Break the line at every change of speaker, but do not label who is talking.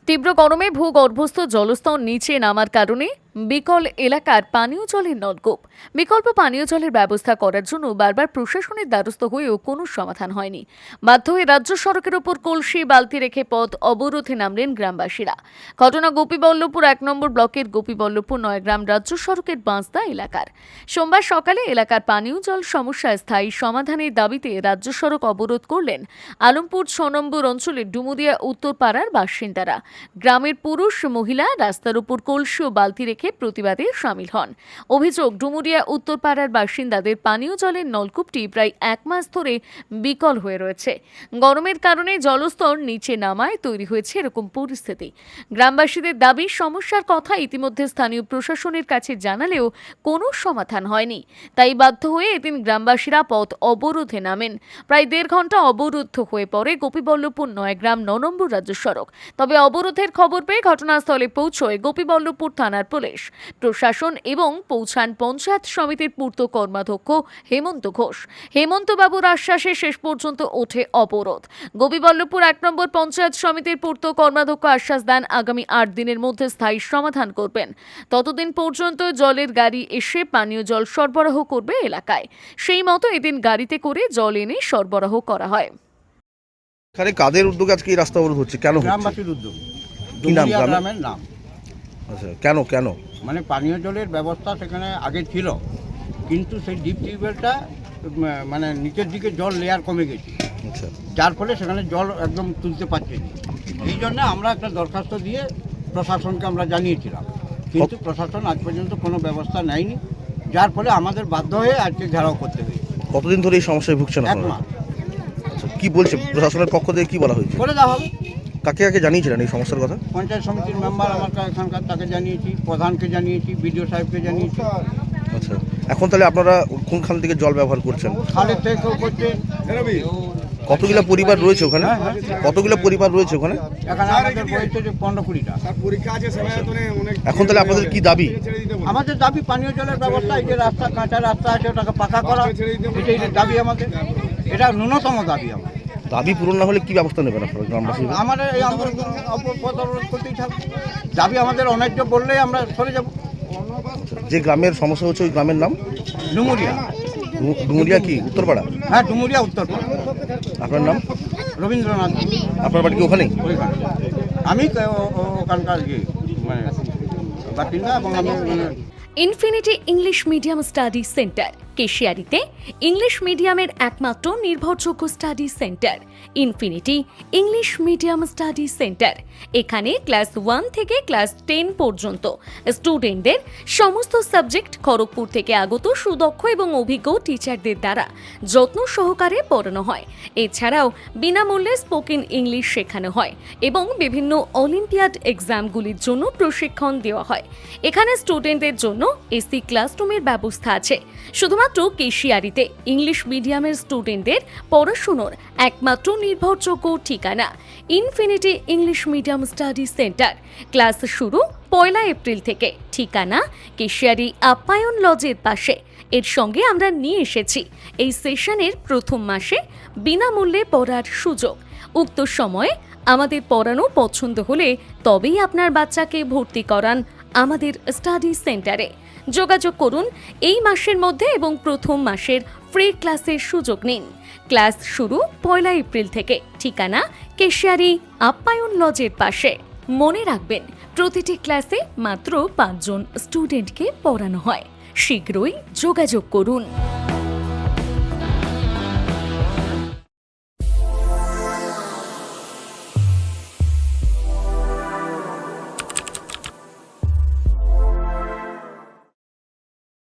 তীব্র গরমে ভূগর্ভস্থ জলস্তর নিচে নামার কারণে বিকল এলাকার পানীয় জলের নলকূপ। বিকল্প পানীয় জলের ব্যবস্থা করার জন্য বারবার প্রশাসনের দ্বারস্থ হয়েও কোনো সমাধান হয়নি। বাধ্য হয়ে রাজ্য সড়কের ওপর কলসি বালতি রেখে পথ অবরোধে নামলেন গ্রামবাসীরা। ঘটনা গোপীবল্লভপুর ১ নম্বর ব্লকের গোপীবল্লভপুর নয়গ্রাম রাজ্য সড়কের বাঁশদা এলাকার। সোমবার সকালে এলাকার পানীয় জল সমস্যা স্থায়ী সমাধানের দাবিতে রাজ্য সড়ক অবরোধ করলেন আলমপুর ৬ নম্বর অঞ্চলের ডুমুরিয়া উত্তরপাড়ার বাসিন্দারা। গ্রামের পুরুষ মহিলা রাস্তার উপর কলসি ও বালতি রেখে প্রতিবাদে সামিল হন। অভিযোগ, ডুমুরিয়া উত্তরপাড়ার বাসিন্দাদের পানীয় জলের নলকূপটি প্রায় ১ মাস ধরে বিকল হয়ে রয়েছে। গরমের কারণে জলস্তর নিচে নামায় তৈরি হয়েছে এরকম পরিস্থিতি। গ্রামবাসীদের দাবি, সমস্যার কথা ইতিমধ্যে স্থানীয় প্রশাসনের কাছে জানালেও কোনো সমাধান হয়নি। তাই বাধ্য হয়ে এদিন গ্রামবাসীরা পথ অবরোধে নামেন। প্রায় ১.৫ ঘন্টা অবরুদ্ধ হয়ে পড়ে গোপীবল্লভপুর নয়গ্রাম ৯ নম্বর রাজ্য সড়ক। তবে অবরোধের খবর পেয়ে ঘটনাস্থলে পৌঁছয় গোপীবল্লভপুর থানার পুলিশ প্রশাসন এবং পৌঁছান পঞ্চায়েত সমিতির পূর্ত কর্মাধ্যক্ষ হেমন্ত ঘোষ। হেমন্তবাবুর আশ্বাসে শেষ পর্যন্ত ওঠে অবরোধ। গোপীবল্লভপুর ১ নম্বর পঞ্চায়েত সমিতির পূর্ত কর্মাধ্যক্ষ আশ্বাস দেন আগামী ৮ দিনের মধ্যে স্থায়ী সমাধান করবেন। ততদিন পর্যন্ত জলের গাড়ি এসে পানীয় জল সরবরাহ করবে এলাকায়। সেই মতো এদিন গাড়িতে করে জল এনে সরবরাহ করা হয়।
এখানে কাদের উদ্যোগে আজকে এই রাস্তা অবরোধ হচ্ছে? কেন হচ্ছে?
গ্রামবাসীর উদ্যোগ।
কি নাম
ডুমুরিয়া
গ্রামের?
গ্রামের নাম।
আচ্ছা, কেন?
মানে পানীয় জলের ব্যবস্থা সেখানে আগে ছিল, কিন্তু সেই ডিপ টিউবওয়েলটা মানে নিচের দিকে জল লেয়ার কমে গেছে।
আচ্ছা,
যার ফলে সেখানে জল একদম তুলতে পারছে না। এই জন্য আমরা একটা দরখাস্ত দিয়ে প্রশাসনকে আমরা জানিয়েছিলাম, কিন্তু প্রশাসন আজ পর্যন্ত কোনো ব্যবস্থা নেয়নি। যার ফলে আমাদের বাধ্য হয়ে আজকে ঘেরাও করতে হয়েছে।
কতদিন ধরে এই সমস্যায় ভুগছেন
১
আপনারা?
মাস
আচ্ছা, কি বলছে প্রশাসনের পক্ষ থেকে, কি বলা হয়েছে?
করে দেওয়া হবে।
কাকে জানিয়েছিলেন এই সমস্যার কথা?
পঞ্চায়েত সমিতির মেম্বার আমার এখানকার, তাকে জানিয়েছি, প্রধানকে জানিয়েছি, বিডিও সাহেবকে জানিয়েছি।
আচ্ছা, এখন তাহলে আপনারা কোনখান থেকে জল ব্যবহার করছেন?
খালের থেকেও করছে।
কতগুলো পরিবার রয়েছে ওখানে? কতগুলো পরিবার রয়েছে ওখানে?
এখানে আমাদের বলছে যে ১৫-২০টা।
এখন তাহলে আপনাদের কি দাবি?
আমাদের দাবি পানীয় জলের ব্যবস্থা। এই যে রাস্তা, কাঁচা রাস্তা আছে, ওটাকে পাকা করা, এটাই দাবি আমাদের। এটা ন্যূনতম দাবি আমাদের।
দাবি পূরণ না হলে কি ব্যবস্থা নেবেন আপনারা গ্রামবাসী?
আমাদের এই আন্দোলন অবরোধ করতেই থাকবে। দাবি আমাদের অন্যায্য বললেই আমরা সরে যাব।
যে গ্রামের সমস্যা হচ্ছে ওই গ্রামের নাম
ডুমুরিয়া।
ডুমুরিয়া কি উত্তরপাড়া?
হ্যাঁ, ডুমুরিয়া উত্তরপাড়া।
আপনার নাম?
রবীন্দ্রনাথ।
আপনার বাড়ি কি ওখানেই?
ওইখানে আমি ওখানকার মানে বাসিন্দা, এবং আমি
infinity English medium study centre, কেশিয়ারিতে ইংলিশ মিডিয়ামের একমাত্র নির্ভরযোগ্য study centre infinity English medium study centre. এখানে ক্লাস 1 থেকে ক্লাস 10 পর্যন্ত স্টুডেন্টদের সমস্ত সাবজেক্ট খড়গপুর থেকে আগত সুদক্ষ এবং অভিজ্ঞ টিচারদের দ্বারা যত্ন সহকারে পড়ানো হয়। এছাড়াও বিনামূল্যে স্পোকেন ইংলিশ শেখানো হয় এবং বিভিন্ন অলিম্পিয়াড এক্সামগুলির জন্য প্রশিক্ষণ দেওয়া হয়। এখানে স্টুডেন্টদের জন্য এসি ক্লাসরুমের ব্যবস্থা আছে। শুধুমাত্র কেশিয়ারিতে ইংলিশ মিডিয়ামের স্টুডেন্টদের পড়াশোনার একমাত্র নির্ভরযোগ্য ঠিকানা infinity English medium study centre. Class শুরু ১ এপ্রিল থেকে। ঠিকানা কেশিয়ারি আপ্যায়ন লজের পাশে। এর সঙ্গে আমরা নিয়ে এসেছি এই সেশনের প্রথম মাসে বিনামূল্যে পড়ার সুযোগ। উক্ত সময়ে আমাদের পড়ানো পছন্দ হলে তবেই আপনার বাচ্চাকে ভর্তি করান আমাদের স্টাডি সেন্টারে। যোগাযোগ করুন এই মাসের মধ্যে এবং প্রথম মাসের ফ্রি ক্লাসের সুযোগ নিন। ক্লাস শুরু ১ এপ্রিল থেকে। ঠিকানা কেশিয়ারি আপ্যায়ন লজের পাশে। মনে রাখবেন, প্রতিটি ক্লাসে মাত্র ৫ জন স্টুডেন্টকে পড়ানো হয়। শীঘ্রই যোগাযোগ করুন।